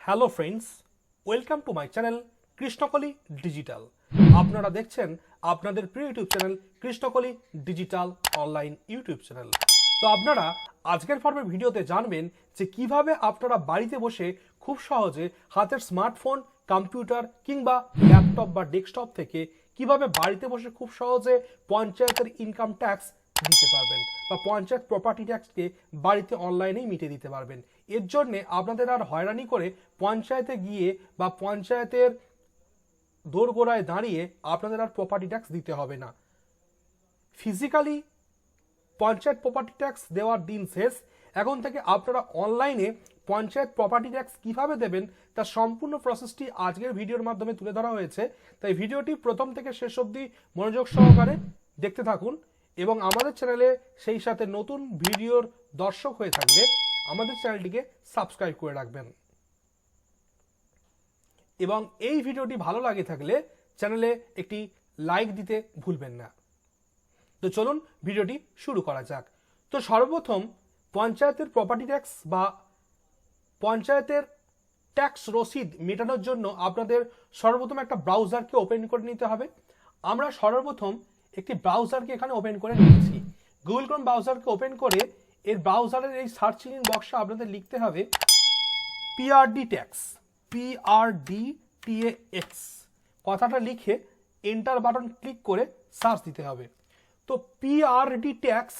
Hello friends, welcome to my channel Krishnakoli digital. আপনারা দেখছেন আপনাদের প্রিয় YouTube channel Krishnakoli digital online YouTube channel. তো আপনারা আজকের পর্বের ভিডিওতে জানবেন যে কিভাবে আপনারা বাড়িতে বসে খুব সহজে হাতের স্মার্টফোন, কম্পিউটার কিংবা ল্যাপটপ বা ডেস্কটপ থেকে কিভাবে বাড়িতে বসে খুব সহজে পঞ্চায়েতের ইনকাম ট্যাক্স দিতে পারবেন বা পঞ্চায়েত প্রপার্টি ট্যাক্সকে বাড়িতে অনলাইনেই মিটিয়ে দিতে পারবেন। এর জন্য আপনাদের আর হয়রানি করে পঞ্চায়েতে গিয়ে বা পঞ্চায়েতের দোরগোড়ায় দাঁড়িয়ে আপনাদের আর প্রপার্টি ট্যাক্স দিতে হবে না। ফিজিক্যালি পঞ্চায়েত প্রপার্টি ট্যাক্স দেওয়ার দিন শেষ। এখন থেকে আপনারা অনলাইনে পঞ্চায়েত প্রপার্টি ট্যাক্স কিভাবে দেবেন তার সম্পূর্ণ প্রসেসটি আজকের ভিডিওর মাধ্যমে তুলে ধরা হয়েছে। তাই ভিডিওটি প্রথম থেকে শেষ অবধি মনোযোগ সহকারে দেখতে থাকুন এবং আমাদের চ্যানেলে সেই সাথে নতুন ভিডিওর দর্শক হয়ে থাকলে আমাদের চ্যানেলটিকে সাবস্ক্রাইব করে রাখবেন এবং এই ভিডিওটি ভালো লাগে থাকলে চ্যানেলে একটি লাইক দিতে ভুলবেন না। তো চলুন ভিডিওটি শুরু করা যাক। তো সর্বপ্রথম পঞ্চায়েতের প্রপার্টি ট্যাক্স বা পঞ্চায়েতের ট্যাক্স রসিদ মেটানোর জন্য আপনাদের সর্বপ্রথম একটা ব্রাউজারকে ওপেন করে নিতে হবে। আমরা সর্বপ্রথম একটি ব্রাউজারকে এখানে ওপেন করে নিয়েছি। গুগল ক্রোম ব্রাউজারকে ওপেন করে এর ব্রাউজারের এই সার্চ ইঞ্জিন বক্সে আপনাদের লিখতে হবে পিআরডি ট্যাক্স, PRDTAX কথাটা লিখে এন্টার বাটন ক্লিক করে সার্চ দিতে হবে। তো পিআরডি ট্যাক্স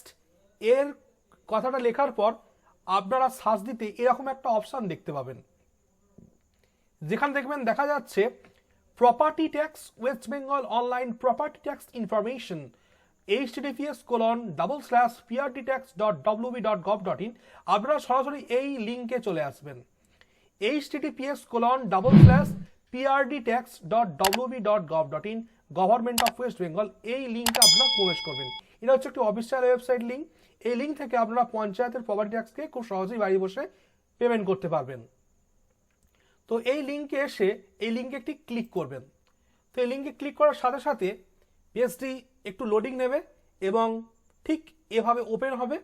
এর কথাটা লেখার পর আপনারা সার্চ দিতে এরকম একটা অপশান দেখতে পাবেন, যেখানে দেখবেন দেখা যাচ্ছে property tax West Bengal online property tax information https://prdtax.wb.gov.in। আপনারা সরাসরি এই লিঙ্কে চলে আসবেন, https://prdtax.wb.gov.in government of West Bengal. এই লিঙ্কে আপনারা প্রবেশ করবেন। এটা হচ্ছে একটি অফিসিয়াল ওয়েবসাইট লিঙ্ক। এই লিঙ্ক থেকে আপনারা পঞ্চায়েতের প্রপার্টি ট্যাক্সকে খুব সহজেই বাড়ি বসে পেমেন্ট করতে পারবেন। তো এই লিঙ্কে এসে এই লিঙ্কে একটি ক্লিক করবেন। তো এই লিঙ্কে ক্লিক করার সাথে সাথে পেজটি একটু লোডিং নেবে এবং ঠিক এভাবে ওপেন হবে।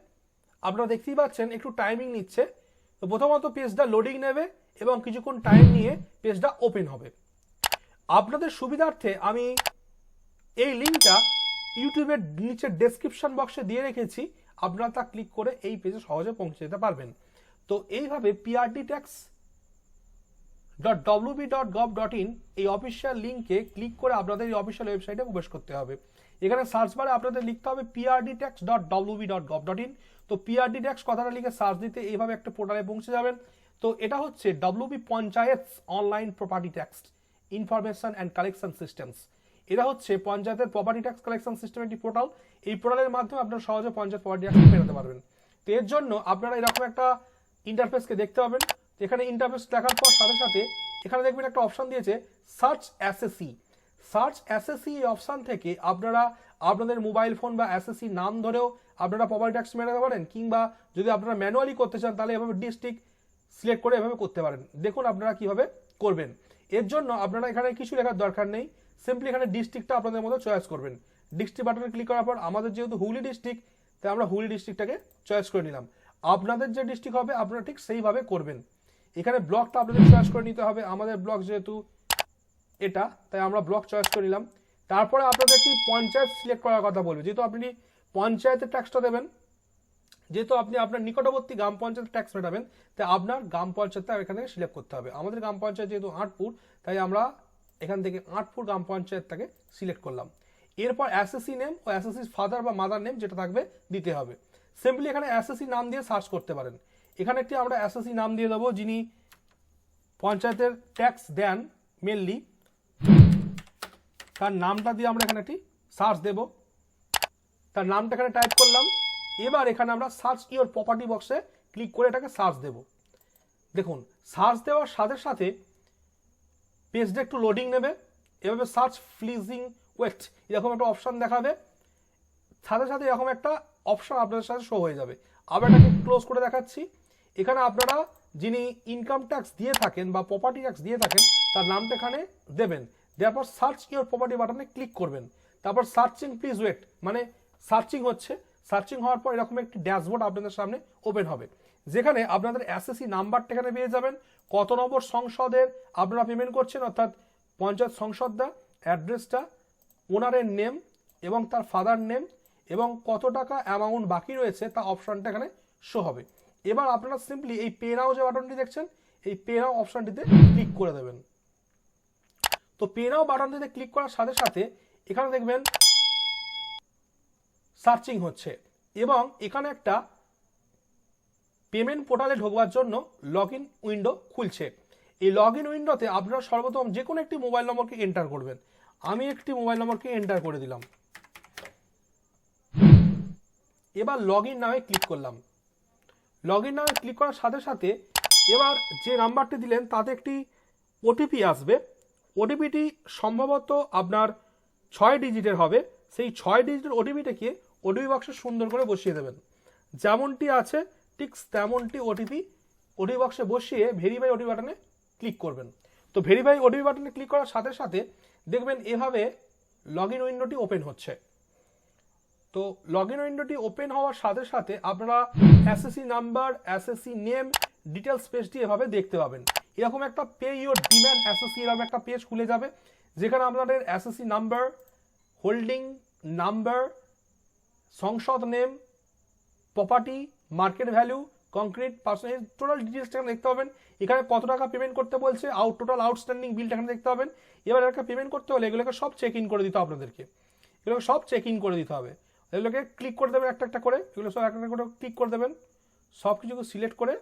আপনারা দেখতেই পাচ্ছেন একটু টাইমিং নিচ্ছে। তো প্রথমত পেজটা লোডিং নেবে এবং কিছুক্ষণ টাইম নিয়ে পেজটা ওপেন হবে। আপনাদের সুবিধার্থে আমি এই লিঙ্কটা ইউটিউবের নিচে ডেসক্রিপশন বক্সে দিয়ে রেখেছি, আপনারা তা ক্লিক করে এই পেজে সহজে পৌঁছে যেতে পারবেন। তো এইভাবে PRDtax.wb.gov.in এই অফিসিয়াল লিঙ্কে ক্লিক করে আপনাদের এই অফিসিয়াল ওয়েবসাইটে প্রবেশ করতে হবে। এখানে সার্চ বারে আপনাদের লিখতে হবে PRDtax.wb.gov.in। তো PRDtax কথাটা লিখে সার্চ দিতে এইভাবে একটা পোর্টালে পৌঁছে যাবেন। তো এটা হচ্ছে WB panchayat online property tax information and collection systems. এটা হচ্ছে পঞ্চায়েতের প্রপার্টি ট্যাক্স কালেকশন সিস্টেম একটি পোর্টাল। এই পোর্টালের মাধ্যমে আপনারা সহজে পঞ্চায়েত প্রপার্টি ট্যাক্স পেতে পারবেন। তো এর জন্য আপনারা এরকম একটা ইন্টারফেসকে দেখতে পাবেন। এখানে ইন্টারফেস দেখার পর সাথে সাথে এখানে দেখবেন একটা অপশন দিয়েছে সার্চ অ্যাসেসি। সার্চ অ্যাসেসি এই অপশন থেকে আপনারা আপনাদের মোবাইল ফোন বা অ্যাসেসি নাম ধরেও আপনারা প্রপার্টি ট্যাক্স মেটাতে পারেন, কিংবা যদি আপনারা ম্যানুয়ালি করতে চান তাহলে এভাবে ডিস্ট্রিক্ট সিলেক্ট করে এভাবে করতে পারেন। দেখুন আপনারা কিভাবে করবেন। এর জন্য আপনারা এখানে কিছু লেখার দরকার নেই, সিম্পলি এখানে ডিস্ট্রিক্টটা আপনাদের মতো চয়েস করবেন। ডিস্ট্রিক্ট বাটনে ক্লিক করার পর আমাদের যেহেতু হুগলি ডিস্ট্রিক্ট, তাই আমরা হুগলি ডিস্ট্রিক্টটাকে চয়েস করে নিলাম। আপনাদের যে ডিস্ট্রিক্ট হবে আপনারা ঠিক সেইভাবে করবেন। এখানে ব্লকটা আপনাদের চয়েস করে নিতে হবে। আমাদের ব্লক যেহেতু এটা, তাই আমরা ব্লক চয়েস করে নিলাম। তারপরে আপনাদের একটি পঞ্চায়েত সিলেক্ট করার কথা বলবে, যেহেতু আপনি পঞ্চায়েতের ট্যাক্সটা দেবেন, যেহেতু আপনি আপনার নিকটবর্তী গ্রাম পঞ্চায়েত ট্যাক্স মেটাবেন, তাই আপনার গ্রাম পঞ্চায়েতটা এখান থেকে সিলেক্ট করতে হবে। আমাদের গ্রাম পঞ্চায়েত যেহেতু আটপুর, তাই আমরা এখান থেকে আটপুর গ্রাম পঞ্চায়েতটাকে সিলেক্ট করলাম। এরপর অ্যাসেসি নেম ও অ্যাসেসির ফাদার বা মাদার নেম যেটা থাকবে দিতে হবে। সিম্পলি এখানে অ্যাসেসি নাম দিয়ে সার্চ করতে পারেন। এখানে একটি আমরা অ্যাসেসি নাম দিয়ে দেবো যিনি পঞ্চায়েতের ট্যাক্স দেন মেনলি, তার নামটা দিয়ে আমরা এখানে একটি সার্চ দেব। তার নামটা এখানে টাইপ করলাম। এবার এখানে আমরা সার্চ ইওর প্রপার্টি বক্সে ক্লিক করে এটাকে সার্চ দেব। দেখুন সার্চ দেওয়ার সাথে সাথে পেজটা একটু লোডিং নেবে। এভাবে সার্চ ফ্লিজিং ওয়েট এরকম একটা অপশান দেখাবে, সাথে সাথে এরকম একটা অপশান আপনাদের সাথে শো হয়ে যাবে। আবার এটাকে ক্লোজ করে দেখাচ্ছি। এখানে আপনারা যিনি ইনকাম ট্যাক্স দিয়ে থাকেন বা প্রপার্টি ট্যাক্স দিয়ে থাকেন তার নামটা এখানে দেবেন। দেওয়ার পর সার্চ ইওর প্রপার্টি বাটনে ক্লিক করবেন। তারপর সার্চিং প্লিজ ওয়েট মানে সার্চিং হচ্ছে। সার্চিং হওয়ার পর এরকম একটি ড্যাশবোর্ড আপনাদের সামনে ওপেন হবে, যেখানে আপনাদের এসএসসি নাম্বারটা এখানে পেয়ে যাবেন, কত নম্বর সংসদের আপনারা পেমেন্ট করছেন অর্থাৎ পঞ্চায়েত সংসদটা, অ্যাড্রেসটা, ওনারের নেম এবং তার ফাদার নেম এবং কত টাকা অ্যামাউন্ট বাকি রয়েছে তা অপশনটা এখানে শো হবে। এবার আপনারা সিম্পলি এই পে নাও যে বাটনটি দেখছেন এই পে নাও অপশনটিতে ক্লিক করে দেবেন। তো পে নাও বাটনটিতে ক্লিক করার সাথে সাথে এখানে দেখবেন সার্চিং হচ্ছে এবং এখানে একটা পেমেন্ট পোর্টালে ঢোকবার জন্য লগ ইন উইন্ডো খুলছে। এই লগ ইন উইন্ডোতে আপনারা সর্বপ্রথম যে কোনো একটি মোবাইল নম্বরকে এন্টার করবেন। আমি একটি মোবাইল নম্বরকে এন্টার করে দিলাম। এবার লগ ইন নামে ক্লিক করলাম। লগ ইন নামে ক্লিক করার সাথে সাথে এবার যে নাম্বারটি দিলেন তাতে একটি ওটিপি আসবে। ওটিপিটি সম্ভবত আপনার 6 ডিজিটের হবে। সেই 6 ডিজিটের ওটিপিটাকে ওটিপি বক্সে সুন্দর করে বসিয়ে দেবেন। যেমনটি আছে ঠিক তেমনটি ওটিপি বক্সে বসিয়ে ভেরিফাই ওটিপি বাটনে ক্লিক করবেন। তো ভেরিফাই ওটিপি বাটনে ক্লিক করার সাথে সাথে দেখবেন এভাবে লগ ইন উইন্ডোটি ওপেন হচ্ছে। তো লগ ইন উইন্ডোটি ওপেন হওয়ার সাথে সাথে আপনারা SSC number, SSC name, details পেজটি এভাবে দেখতে পাবেন। এরকম একটা পে ইউর ডিম্যান্ড এসএসসি এরকম একটা পেজ খুলে যাবে যেখানে আপনাদের এসএসসি নাম্বার, হোল্ডিং নাম্বার, সংসদ name, property, market value, concrete, percentage, total ডিটেলসটা দেখতে পাবেন। এখানে কত টাকা পেমেন্ট করতে বলছে, টোটাল আউটস্ট্যান্ডিং বিলটা এখানে দেখতে পাবেন। এবার একটা পেমেন্ট করতে হলে এগুলোকে সব চেক ইন করে দিতে হবে আপনাদেরকে। এগুলোকে সব চেক ইন করে দিতে হবে। এগুলোকে ক্লিক করে দেবেন একটা একটা করে, এগুলো সব একটা করে ক্লিক করে দেবেন, সব কিছুকে সিলেক্ট করে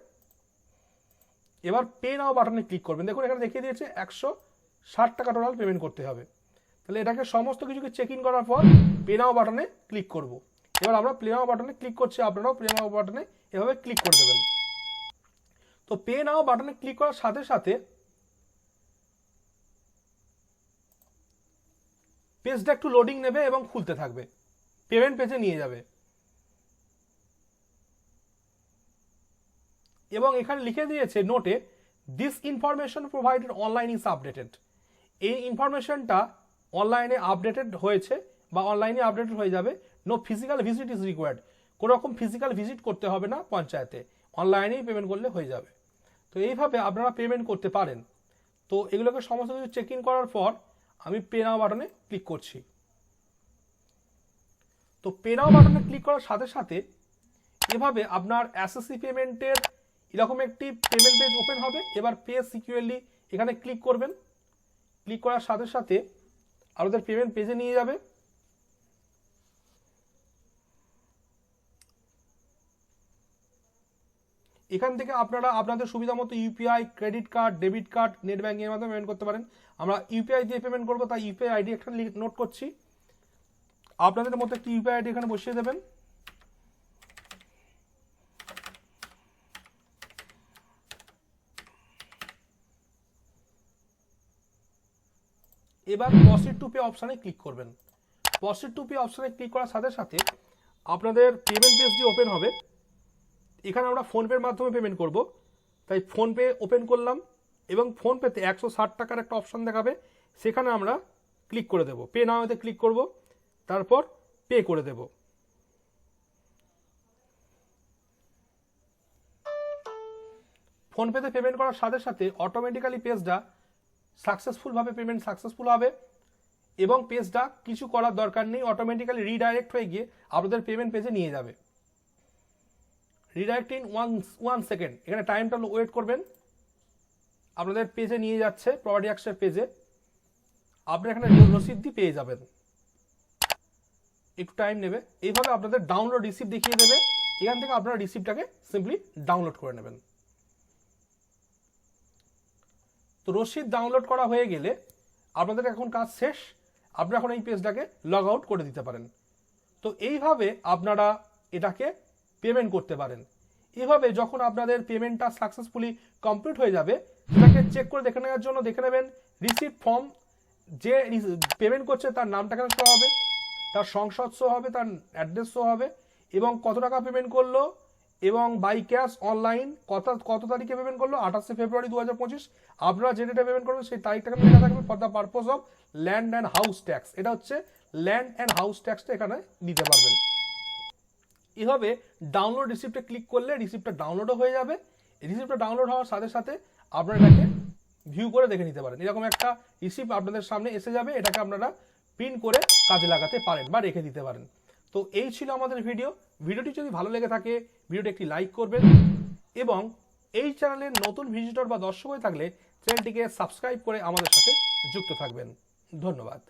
এবার পে নাও বাটনে ক্লিক করবেন। দেখুন এখানে দেখিয়ে দিয়েছে 160 টাকা টোটাল পেমেন্ট করতে হবে। তাহলে এটাকে সমস্ত কিছুকে চেক ইন করার পর পে নাও বাটনে ক্লিক করব। এবার আমরা পে নাও বাটনে ক্লিক করছি, আপনারাও পে নাও বাটনে এভাবে ক্লিক করে দেবেন। তো পে নাও বাটনে ক্লিক করার সাথে সাথে পেজটা একটু লোডিং নেবে এবং খুলতে থাকবে, পেমেন্ট পেজে নিয়ে যাবে এবং এখানে লিখে দিয়েছে নোটে this information provided online is updated. এই ইনফরমেশনটা অনলাইনে আপডেটেড হয়েছে বা অনলাইনে আপডেটেড হয়ে যাবে। No physical visit is required. কোনো রকম ফিজিক্যাল ভিজিট করতে হবে না পঞ্চায়েতে, অনলাইনেই পেমেন্ট করলে হয়ে যাবে। তো এইভাবে আপনারা পেমেন্ট করতে পারেন। তো এগুলোকে সমস্ত কিছু চেক ইন করার পর আমি পে নাও বাটনে ক্লিক করছি। তো পে নাও বাটনে ক্লিক করার সাথে সাথে এভাবে আপনার এসএসসি পেমেন্টের এরকম একটি পেমেন্ট পেজ ওপেন হবে। এবার পে সিকিউরলি এখানে ক্লিক করবেন। ক্লিক করার সাথে সাথে আপনাদের পেমেন্ট পেজে নিয়ে যাবে। এখান থেকে আপনারা আপনাদের সুবিধা মতো UPI, credit card, debit card, net banking এর মাধ্যমে পেমেন্ট করতে পারেন। আমরা ইউপিআই দিয়ে পেমেন্ট করবো, তাই ইউপিআই আইডি একটা নোট করছি। আপনাদের মতো একটি ইউপিআই আইডি এখানে বসিয়ে দেবেন। এবার প্রসিড টু পে অপশানে ক্লিক করবেন। প্রসিড টু পে অপশানে ক্লিক করার সাথে সাথে আপনাদের পেমেন্ট পেজটি ওপেন হবে। এখানে আমরা ফোনপের মাধ্যমে পেমেন্ট করব, তাই ফোনপে ওপেন করলাম এবং ফোনপেতে 160 টাকার একটা অপশান দেখাবে, সেখানে আমরা ক্লিক করে দেব। পে নাওতে ক্লিক করব, তারপর পে করে দেব। ফোনপেতে পেমেন্ট করার সাথে সাথে অটোমেটিক্যালি পেজটা সাকসেসফুলভাবে পেমেন্ট সাকসেসফুল হবে এবং পেজটা কিছু করার দরকার নেই, অটোমেটিক্যালি রিডাইরেক্ট হয়ে গিয়ে আপনাদের পেমেন্ট পেজে নিয়ে যাবে। Redirect in 1 second. এখানে টাইমটা ওয়েট করবেন। আপনাদের পেজে নিয়ে যাচ্ছে, প্রপার্টি অ্যাক্টের পেজে। আপনি এখানে রসিদ পেয়ে যাবেন, একটু টাইম নেবে। এইভাবে আপনাদের ডাউনলোড রিসিপ্ট দেখিয়ে দেবে। এখান থেকে আপনারা রিসিপ্টটাকে সিম্পলি ডাউনলোড করে নেবেন। তো রসিদ ডাউনলোড করা হয়ে গেলে আপনাদের এখন কাজ শেষ। আপনারা এখন এই পেজটাকে লগ আউট করে দিতে পারেন। তো এইভাবে আপনারা এটাকে পেমেন্ট করতে পারেন। এভাবে যখন আপনাদের পেমেন্টটা সাকসেসফুলি কমপ্লিট হয়ে যাবে, সেটাকে চেক করে দেখে নেওয়ার জন্য দেখে নেবেন রিসিপ্ট ফর্ম। যে পেমেন্ট করছে তার নামটা এখানে শো হবে, তার সংসদ শো হবে, তার অ্যাড্রেস শো হবে এবং কত টাকা পেমেন্ট করলো এবং বাই ক্যাশ অনলাইন কত তারিখে পেমেন্ট করলো, 28 ফেব্রুয়ারি 2025। আপনারা যে ডেটে পেমেন্ট করবেন সেই তারিখটাকে লেখা থাকবে for the purpose of land and house tax. এটা হচ্ছে ল্যান্ড অ্যান্ড হাউস ট্যাক্সটা এখানে দিতে পারবেন। এভাবে ডাউনলোড রিসিপ্টে ক্লিক করলে রিসিপ্টটা ডাউনলোডও হয়ে যাবে। রিসিপ্টটা ডাউনলোড হওয়ার সাথে সাথে আপনারা এটাকে ভিউ করে দেখে নিতে পারেন। এরকম একটা রিসিপ্ট আপনাদের সামনে এসে যাবে, এটাকে আপনারা প্রিন্ট করে কাজে লাগাতে পারেন বা রেখে দিতে পারেন। তো এই ছিল আমাদের ভিডিওটি যদি ভালো লেগে থাকে ভিডিওটি একটি লাইক করবেন এবং এই চ্যানেলের নতুন ভিজিটর বা দর্শক হয়ে থাকলে চ্যানেলটিকে সাবস্ক্রাইব করে আমাদের সাথে যুক্ত থাকবেন। ধন্যবাদ।